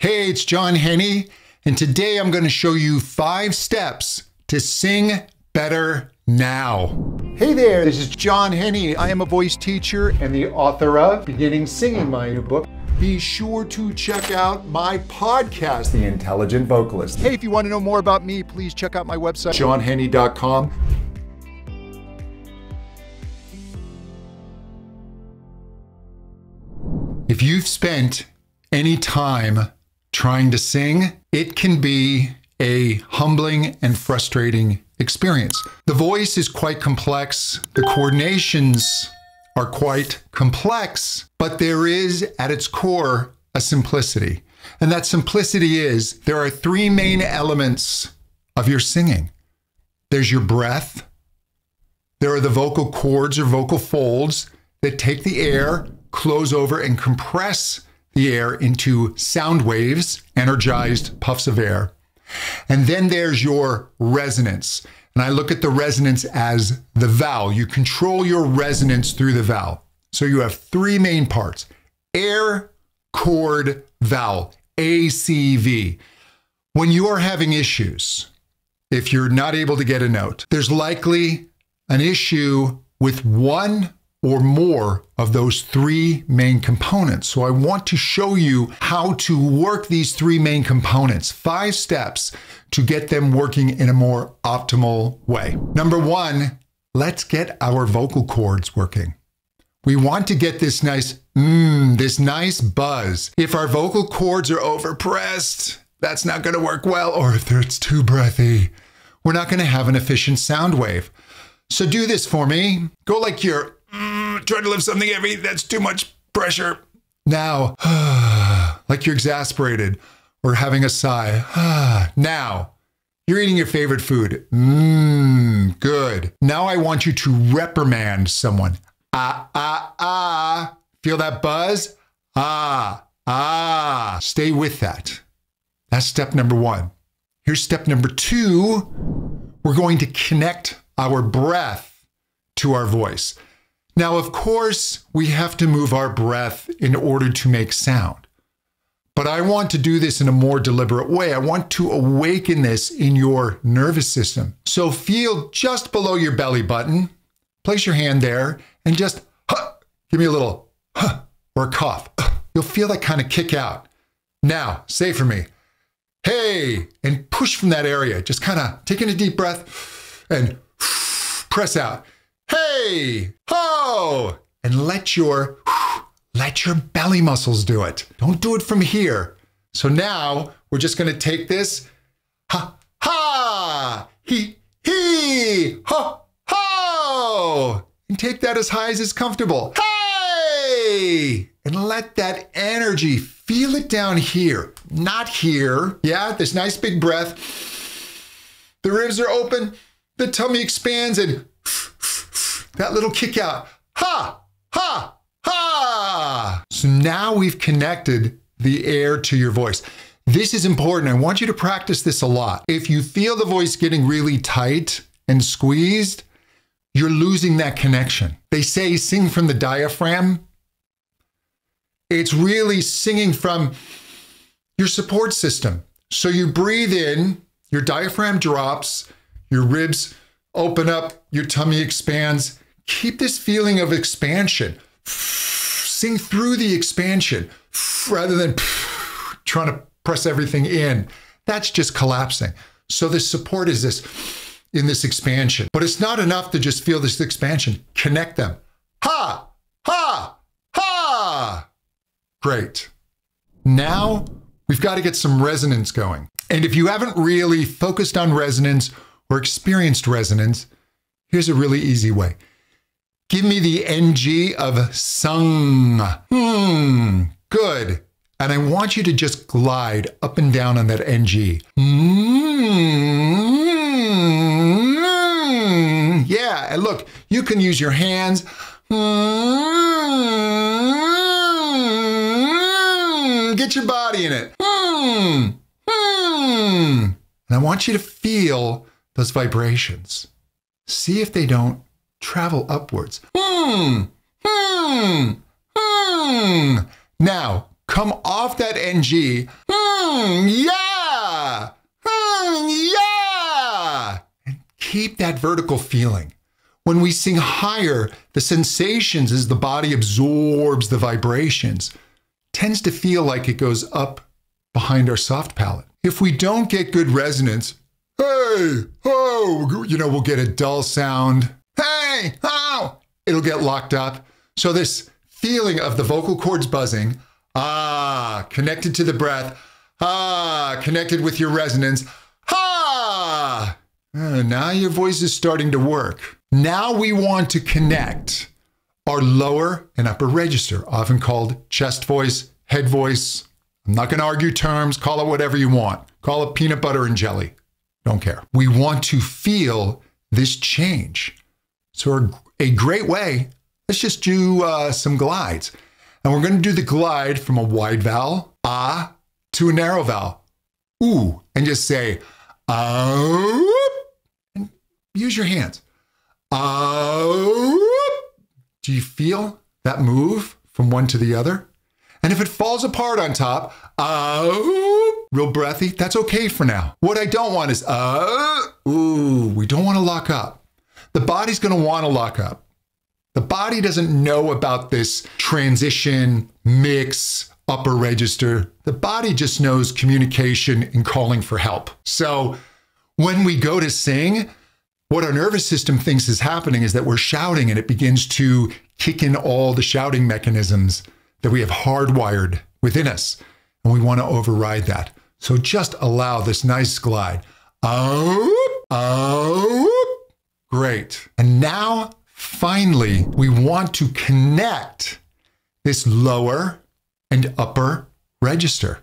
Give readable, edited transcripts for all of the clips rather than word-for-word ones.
Hey, it's John Henny, and today I'm going to show you 5 steps to sing better now. Hey there, this is John Henny. I am a voice teacher and the author of Beginning Singing, my new book. Be sure to check out my podcast, The Intelligent Vocalist. Hey, if you want to know more about me, please check out my website, johnhenny.com. If you've spent any time trying to sing, it can be a humbling and frustrating experience. The voice is quite complex. The coordinations are quite complex, but there is at its core a simplicity. And that simplicity is there are 3 main elements of your singing. There's your breath. There are the vocal cords or vocal folds that take the air, close over, and compress the air into sound waves, energized puffs of air. And then there's your resonance. And I look at the resonance as the vowel. You control your resonance through the vowel. So you have 3 main parts: air, chord, vowel, ACV. When you are having issues, if you're not able to get a note, there's likely an issue with one or more of those 3 main components. So I want to show you how to work these 3 main components, 5 steps to get them working in a more optimal way. Number 1, let's get our vocal cords working. We want to get this nice buzz. If our vocal cords are overpressed, that's not going to work well. Or if it's too breathy, we're not going to have an efficient sound wave. So do this for me. Go like you're trying to lift something heavy. That's too much pressure. Now, like you're exasperated or having a sigh. Now, you're eating your favorite food. Good. Now I want you to reprimand someone. Feel that buzz? Stay with that. That's step number 1. Here's step number 2. We're going to connect our breath to our voice. Now, of course, we have to move our breath in order to make sound. But I want to do this in a more deliberate way. I want to awaken this in your nervous system. So feel just below your belly button. Place your hand there and just give me a little or a cough. You'll feel that kind of kick out. Now, say for me, hey, and push from that area. Just kind of take in a deep breath and press out. Hey, ho, and let your belly muscles do it. Don't do it from here. So now we're just going to take this, he, ho, ho, and take that as high as is comfortable. Hey, and let that energy, feel it down here, not here. Yeah, this nice big breath. The ribs are open, the tummy expands, and that little kick out. Ha, ha, ha. So now we've connected the air to your voice. This is important. I want you to practice this a lot. If you feel the voice getting really tight and squeezed, you're losing that connection. They say sing from the diaphragm. It's really singing from your support system. So you breathe in, your diaphragm drops, your ribs open up, your tummy expands. Keep this feeling of expansion. Sing through the expansion rather than trying to press everything in. That's just collapsing. So the support is this in this expansion. But it's not enough to just feel this expansion. Connect them. Ha, ha, ha. Great. Now we've got to get some resonance going. And if you haven't really focused on resonance or experienced resonance, here's a really easy way. Give me the NG of sung. Good. And I want you to just glide up and down on that NG. Yeah, and look, you can use your hands. Get your body in it. And I want you to feel those vibrations. See if they don't travel upwards. Now, come off that NG Yeah. Yeah. And keep that vertical feeling. When we sing higher, the sensations as the body absorbs the vibrations tends to feel like it goes up behind our soft palate. If we don't get good resonance, hey, oh, we'll get a dull sound. Hey, oh, it'll get locked up. So this feeling of the vocal cords buzzing, connected to the breath, connected with your resonance, now your voice is starting to work. Now we want to connect our lower and upper register, often called chest voice, head voice. I'm not going to argue terms. Call it whatever you want. Call it peanut butter and jelly. Don't care. We want to feel this change. So a great way, let's just do some glides. And we're going to do the glide from a wide vowel, to a narrow vowel, ooh, and just say, and use your hands. Do you feel that move from one to the other? And if it falls apart on top, real breathy, that's okay for now. What I don't want is, we don't want to lock up. The body's going to want to lock up. The body doesn't know about this transition, mix, upper register. The body just knows communication and calling for help. So when we go to sing, what our nervous system thinks is happening is that we're shouting, and it begins to kick in all the shouting mechanisms that we have hardwired within us. And we want to override that. So just allow this nice glide. Great. And now, finally, we want to connect this lower and upper register.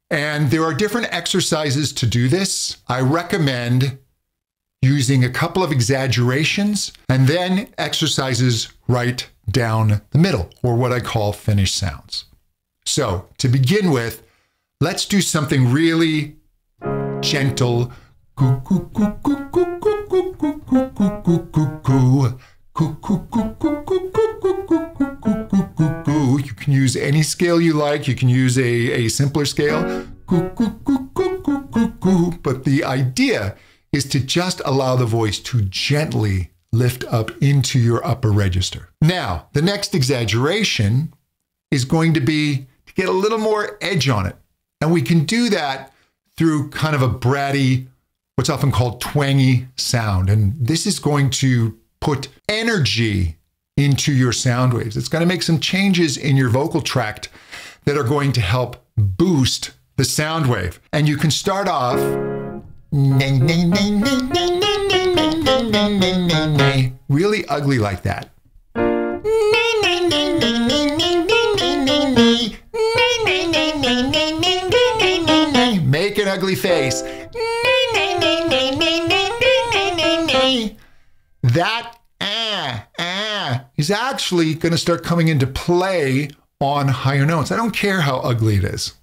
And there are different exercises to do this. I recommend using a couple of exaggerations and then exercises right down the middle, or what I call finished sounds. So to begin with, let's do something really gentle. You can use any scale you like. You can use a simpler scale. But the idea is to just allow the voice to gently lift up into your upper register. Now, the next exaggeration is going to be to get a little more edge on it. And we can do that through kind of a bratty, what's often called twangy sound. And this is going to put energy into your sound waves. It's going to make some changes in your vocal tract that are going to help boost the sound wave. And you can start off really ugly like that. Make an ugly face. That is actually going to start coming into play on higher notes. I don't care how ugly it is.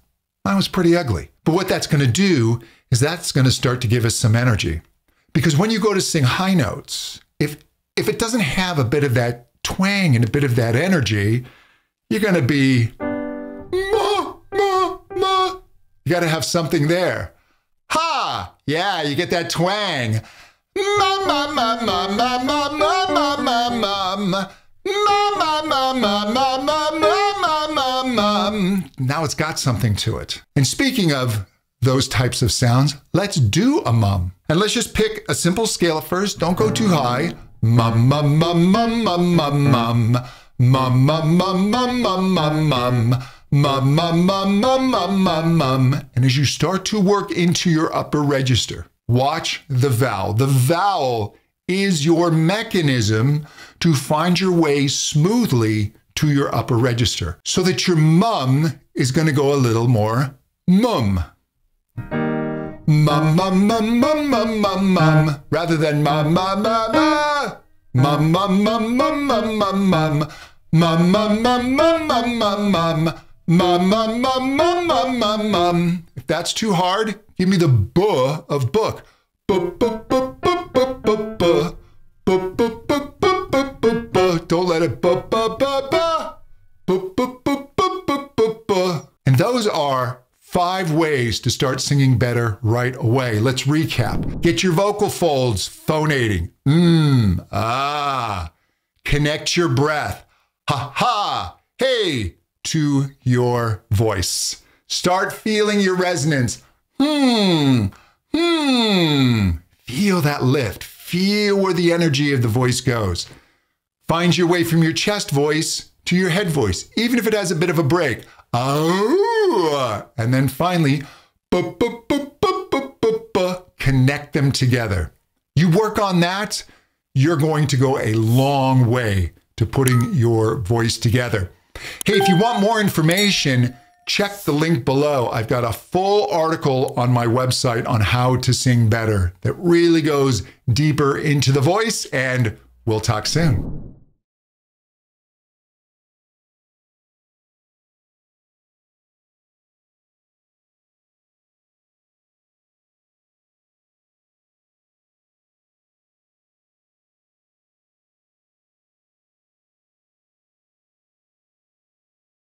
That was pretty ugly. But what that's going to do is that's going to start to give us some energy. Because when you go to sing high notes, if it doesn't have a bit of that twang and a bit of that energy, you're going to be ma, ma, ma. You got to have something there. Ha! Yeah, you get that twang. Ma, ma, ma, ma, ma, ma, ma, ma, ma, ma, ma, ma, ma, ma, ma, ma, ma, ma. Now it's got something to it. And speaking of those types of sounds, let's do a mum. And let's just pick a simple scale first. Don't go too high. Mum, mum, mum, mum, mum, mum, mum. Mum, mum, mum, mum, mum, mum, mum. Mum, mum, mum, mum, mum, mum, mum. And as you start to work into your upper register, watch the vowel. The vowel is your mechanism to find your way smoothly to your upper register, so that your mum is going to go a little more mum. Mum, mum, mum, mum, mum, mum, mum, rather than mum, mum, mum, mum. Mum, mum, mum, mum, mum, mum, mum. Mum, mum, mum, mum, mum, mum, mum. Mum, mum, mum, mum, mum, mum, mum. If that's too hard, give me the buh of book. Buh, buh, buh, buh, buh, buh, buh. Buh, buh, buh, buh, buh, buh, buh. Don't let it buh, buh, buh, buh. Buh, buh, buh, buh, buh, buh, buh. And those are 5 ways to start singing better right away. Let's recap. Get your vocal folds phonating. Connect your breath. Ha ha, hey, to your voice. Start feeling your resonance. Feel that lift. Feel where the energy of the voice goes. Find your way from your chest voice to your head voice, even if it has a bit of a break. And then finally, connect them together. You work on that, you're going to go a long way to putting your voice together. Hey, if you want more information, check the link below. I've got a full article on my website on how to sing better that really goes deeper into the voice, and we'll talk soon.